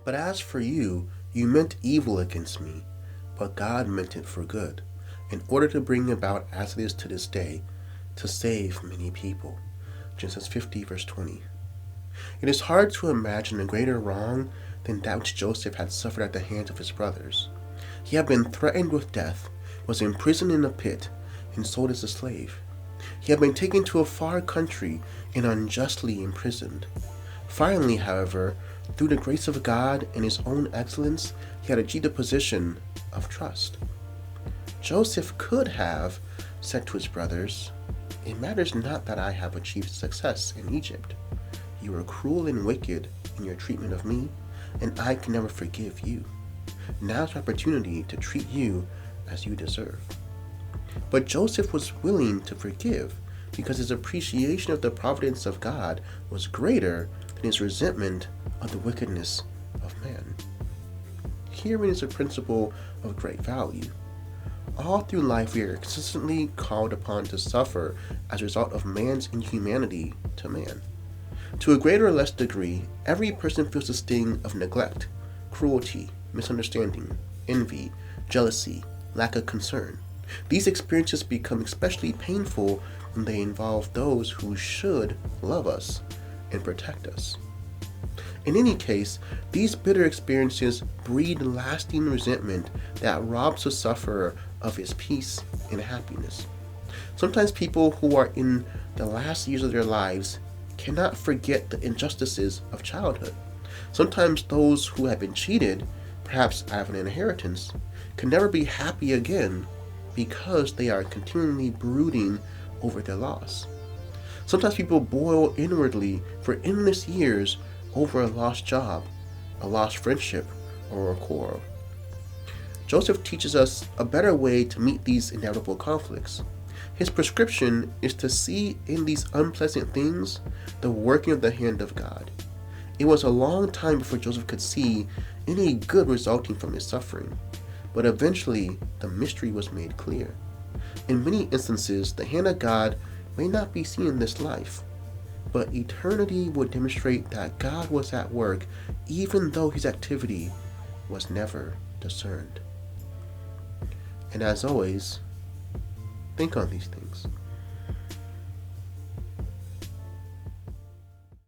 But as for you, you meant evil against me, but God meant it for good, in order to bring about as it is to this day, to save many people. Genesis 50, verse 20. It is hard to imagine a greater wrong than that which Joseph had suffered at the hands of his brothers. He had been threatened with death, was imprisoned in a pit, and sold as a slave. He had been taken to a far country and unjustly imprisoned. Finally, however, through the grace of God and his own excellence, he had achieved a position of trust. Joseph could have said to his brothers, "It matters not that I have achieved success in Egypt. You were cruel and wicked in your treatment of me, and I can never forgive you. Now's the opportunity to treat you as you deserve." But Joseph was willing to forgive because his appreciation of the providence of God was greater than his resentment of the wickedness of man. Herein is a principle of great value. All through life, we are consistently called upon to suffer as a result of man's inhumanity to man. To a greater or less degree, every person feels the sting of neglect, cruelty, misunderstanding, envy, jealousy, lack of concern. These experiences become especially painful when they involve those who should love us and protect us. In any case, these bitter experiences breed lasting resentment that robs the sufferer of his peace and happiness. Sometimes people who are in the last years of their lives cannot forget the injustices of childhood. Sometimes those who have been cheated, perhaps out of an inheritance, can never be happy again because they are continually brooding over their loss. Sometimes people boil inwardly for endless years over a lost job, a lost friendship, or a quarrel. Joseph teaches us a better way to meet these inevitable conflicts. His prescription is to see in these unpleasant things the working of the hand of God. It was a long time before Joseph could see any good resulting from his suffering, but eventually the mystery was made clear. In many instances, the hand of God may not be seen in this life, but eternity would demonstrate that God was at work even though his activity was never discerned. And as always, think on these things.